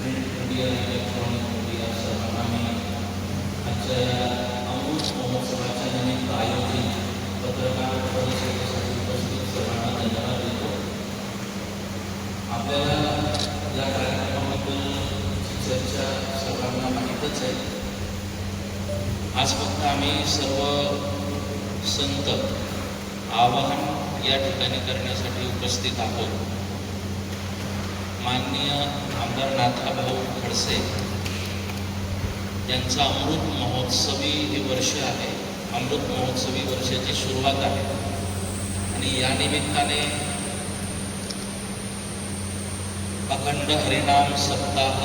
Media electronic media सर्वांना मी आजच्या या अमृत महोत्सवाच्या निमित्त आयोजित पत्रकार परिषदेसाठी उपस्थित सर्वांना धन्यवाद देतो. आपल्याला या कार्यक्रमाबद्दल चर्चा सर्वांना माहीतच आहे. आज फक्त आम्ही सर्व संत आवाहन या ठिकाणी करण्यासाठी उपस्थित आहोत. माननीय आमदार नाथाभाऊ खडसे यांचा अमृत महोत्सवी हे वर्ष आहे. अमृत महोत्सवी वर्षाची सुरुवात आहे आणि या निमित्ताने अखंड हरिनाम सप्ताह,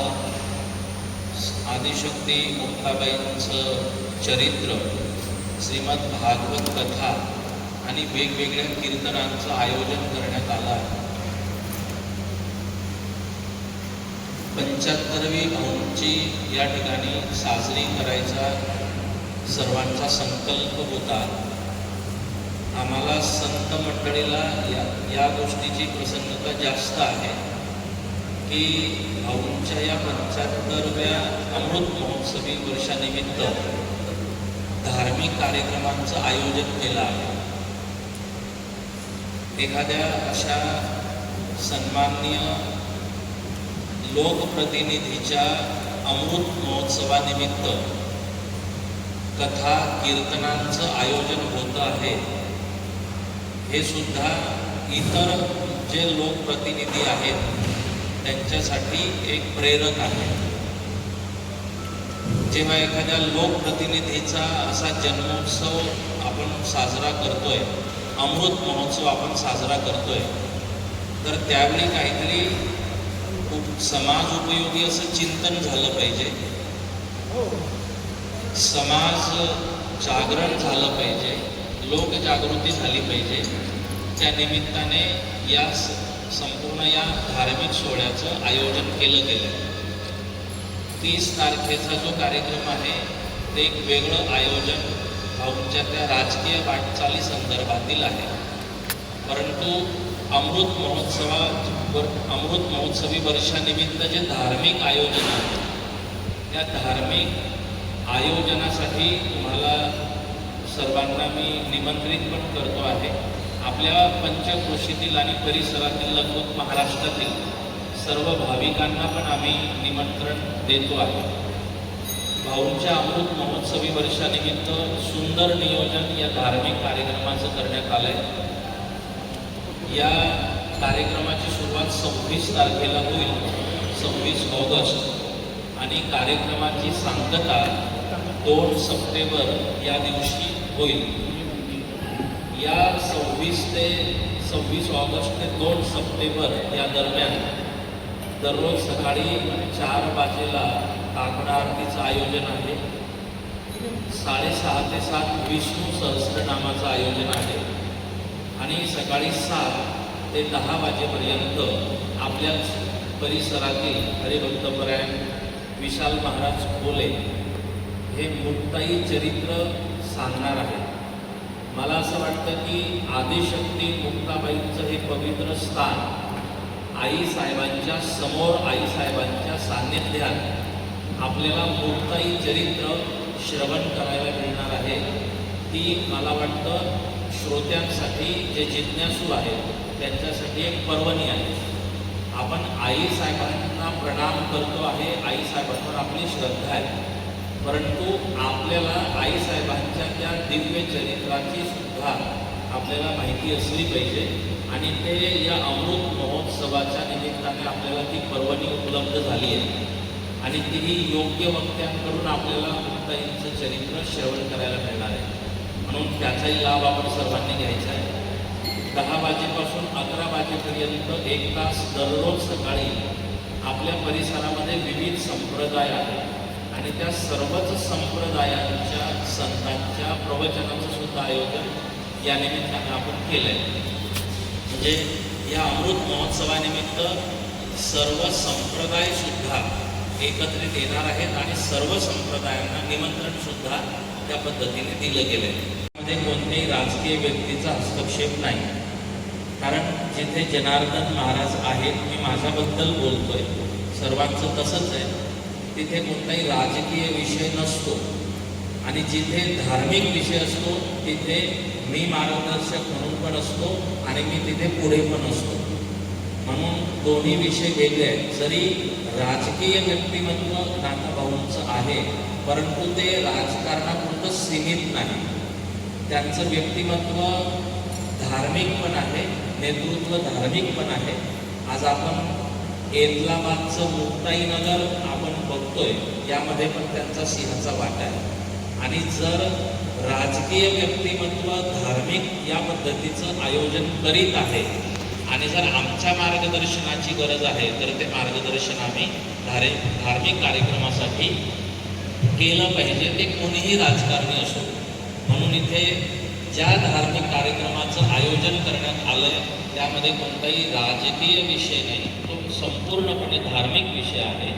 आदिशक्ती मुक्ताबाईंचं चरित्र, श्रीमद भागवत कथा आणि वेगवेगळ्या कीर्तनांचं आयोजन करण्यात आलं आहे. 75वी भाऊंची या ठिकाणी साजरी करायचा सर्वांचा संकल्प होता. आम्हाला संत मंडळीला या गोष्टीची प्रसन्नता जास्त आहे की भाऊंच्या या 75व्या अमृत महोत्सवी वर्षानिमित्त धार्मिक कार्यक्रमांचं आयोजन केलं आहे. एखाद्या अशा सन्माननीय लोकप्रतिनिधीच्या अमृत महोत्सवानिमित्त कथा कीर्तनांचं आयोजन होतं आहे, हे सुद्धा इतर जे लोकप्रतिनिधी आहेत त्यांच्यासाठी एक प्रेरक आहे. जेव्हा एखाद्या लोकप्रतिनिधीचा असा जन्मोत्सव आपण साजरा करतोय, अमृत महोत्सव आपण साजरा करतोय, तर त्यावेळी काहीतरी खूप समाज उपयोगी असं चिंतन झालं पाहिजे, समाज जागरण झालं पाहिजे, लोकजागृती झाली पाहिजे. त्या निमित्ताने या संपूर्ण या धार्मिक सोहळ्याचं आयोजन केलं गेलं. 30 तारखेचा जो कार्यक्रम आहे ते एक वेगळं आयोजन भाऊंच्या त्या राजकीय वाटचाली संदर्भातील आहे. परंतु अमृत महोत्सवी वर्षानिमित्त जे धार्मिक आयोजन आहे, त्या धार्मिक आयोजनासाठी तुम्हाला सर्वांना मी निमंत्रित पण करतो आहे. आपल्या पंचक्रोशीतील आणि परिसरातील लगभग महाराष्ट्रातील सर्व भाविकांना पण आम्ही निमंत्रण देतो आहे. भाऊंच्या अमृत महोत्सवी वर्षानिमित्त सुंदर नियोजन या धार्मिक कार्यक्रमाचं करण्यात आलं आहे. या कार्यक्रमाची सुरुवात 26 तारखेला होईल, 26 ऑगस्ट, आणि कार्यक्रमाची सांगता 2 सप्टेंबर या दिवशी होईल. या 26 ऑगस्ट ते 2 सप्टेंबर या दरम्यान दररोज सकाळी 4 वाजेला काकडा आरतीचं आयोजन आहे. 6:30 ते 7 विष्णू सहस्त्रनामाचं आयोजन आहे आणि सकाळी 7 ते 10 वाजेपर्यंत आपल्याच परिसरातील हरिभक्तपरायण विशाल महाराज कोले हे मुक्ताई चरित्र सांगणार आहेत. मला असं वाटतं की आदिशक्ती मुक्ताबाईंचं हे पवित्र स्थान आईसाहेबांच्या समोर, आईसाहेबांच्या सान्निध्यात आपल्याला मुक्ताई चरित्र श्रवण करायला मिळणार आहे. ती मला वाटतं श्रोत्यांसाठी, जे जिज्ञासू आहेत त्यांच्यासाठी एक पर्वणी आहे. आपण आईसाहेबांना प्रणाम करतो आहे, आईसाहेबांवर आपली श्रद्धा आहे, परंतु आपल्याला आईसाहेबांच्या त्या दिव्य चरित्राची सुद्धा आपल्याला माहिती असली पाहिजे आणि ते या अमृत महोत्सवाच्या निमित्ताने आपल्याला ती पर्वणी उपलब्ध झाली आहे आणि तीही योग्य वक्त्यांकडून आपल्याला मुक्ताईंचं चरित्र श्रवण करायला मिळणार आहे. म्हणून त्याचाही लाभ आपण सर्वांनी घ्यायचा आहे. 10 वाजेपासून 11 वाजेपर्यंत 1 तास दररोज सकाळी आपल्या परिसरामध्ये विविध संप्रदाय आहेत आणि त्या सर्वच संप्रदायांच्या संतांच्या प्रवचनाचं सुद्धा आयोजन या निमित्ताने आपण केलं आहे. म्हणजे या अमृत महोत्सवानिमित्त सर्व संप्रदायसुद्धा एकत्रित येणार आहेत आणि सर्व संप्रदायांना निमंत्रणसुद्धा त्या पद्धतीने दिलं गेलं आहे. मध्ये कोणत्याही राजकीय व्यक्तीचा हस्तक्षेप नाही, कारण जिथे जनार्दन महाराज आहेत, मी माझ्याबद्दल बोलतोय, सर्वांचं तसंच आहे, तिथे कोणताही राजकीय विषय नसतो आणि जिथे धार्मिक विषय असतो तिथे मी मार्गदर्शक म्हणून पण असतो आणि मी तिथे पुढे पण असतो. म्हणून दोन्ही विषय वेगळे आहेत. जरी राजकीय व्यक्तिमत्व नानाभाऊंचं आहे, परंतु ते राजकारणापुरतं सीमित नाही. त्यांचं व्यक्तिमत्व धार्मिक पण आहे, नेतृत्व धार्मिक पण आहे. आज आपण एदलाबादचं मुक्ताईनगर आपण बघतोय, यामध्ये पण त्यांचा सिंहाचा वाटा आहे. आणि जर राजकीय व्यक्तिमत्व धार्मिक या पद्धतीचं आयोजन करीत आहे आणि जर आमच्या मार्गदर्शनाची गरज आहे तर ते मार्गदर्शन आम्ही धार्मिक कार्यक्रमासाठी केलं पाहिजे, ते कोणीही राजकारणी असो. म्हणून इथे ज्या धार्मिक कार्यक्रमाचं आयोजन करण्यात आलं त्यामध्ये कोणताही राजकीय विषय नाही, तो संपूर्णपणे धार्मिक विषय आहे.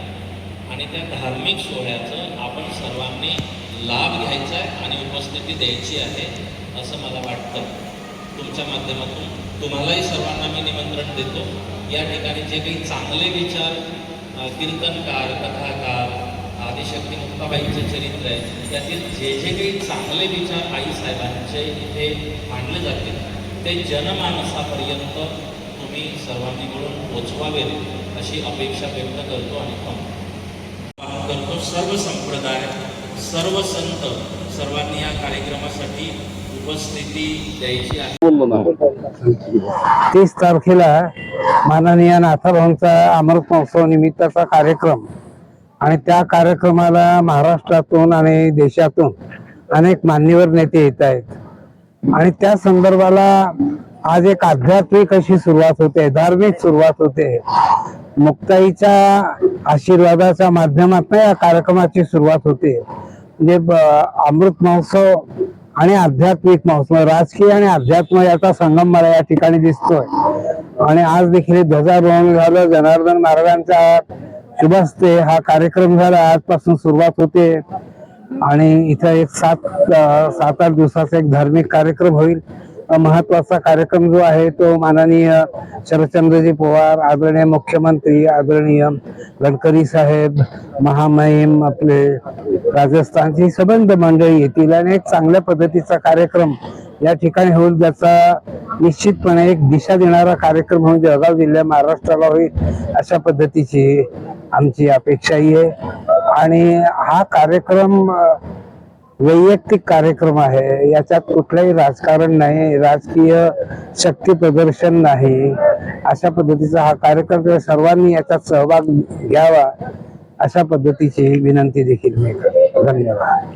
आणि त्या धार्मिक सोहळ्याचं आपण सर्वांनी लाभ घ्यायचा आहे आणि उपस्थिती द्यायची आहे असं मला वाटतं. तुमच्या माध्यमातून तुम्हालाही सर्वांना मी निमंत्रण देतो. या ठिकाणी जे काही चांगले विचार, कीर्तनकार, कथाकार, आदिशक्ती मुक्ताबाईंचे चरित्र आहे, त्यातील जे जे काही चांगले विचार आईसाहेबांचे इथे मांडले जातील ते जनमानसापर्यंत तुम्ही सर्वांनी मिळून पोचवावेत अशी अपेक्षा व्यक्त करतो. आणि करतो सर्व संप्रदाय, सर्व संत सर्वांनी या कार्यक्रमासाठी उपस्थिती द्यायची आहे. 30 तारखेला माननीय नाथाभाऊंचा अमृत महोत्सव निमित्ताचा कार्यक्रम आणि त्या कार्यक्रमाला महाराष्ट्रातून आणि देशातून अनेक मान्यवर नेते येत आहेत आणि त्या संदर्भाला आज एक आध्यात्मिक अशी सुरुवात होते, धार्मिक सुरुवात होते. मुक्ताईच्या आशीर्वादाच्या माध्यमातून या कार्यक्रमाची सुरुवात होते. म्हणजे अमृत महोत्सव आणि आध्यात्मिक महोत्सव, राजकीय आणि अध्यात्म याचा संगम मला या ठिकाणी दिसतोय. आणि आज देखील ध्वजारोहण झालं, जनार्दन महाराजांच्या शुभहस्ते हा कार्यक्रम झाला. आजपासून सुरुवात होते आणि इथं एक 7-8 दिवसाचा एक धार्मिक कार्यक्रम होईल. महत्वाचा कार्यक्रम जो आहे तो माननीय शरदचंद्रजी पवार, आदरणीय मुख्यमंत्री, आदरणीय गडकरी साहेब, महामहिम आपले राजस्थानची संबंध मंडळी येतील आणि एक चांगल्या पद्धतीचा कार्यक्रम या ठिकाणी होईल, ज्याचा निश्चितपणे एक दिशा देणारा कार्यक्रम म्हणून जळगाव जिल्ह्या महाराष्ट्राला होईल अशा पद्धतीची आमची अपेक्षाही आहे. आणि हा कार्यक्रम वैयक्तिक कार्यक्रम आहे, याच्यात कुठलंही राजकारण नाही, राजकीय शक्ती प्रदर्शन नाही. अशा पद्धतीचा हा कार्यक्रम सर्वांनी याच्यात सहभाग घ्यावा अशा पद्धतीची विनंती देखील मी करतो. धन्यवाद.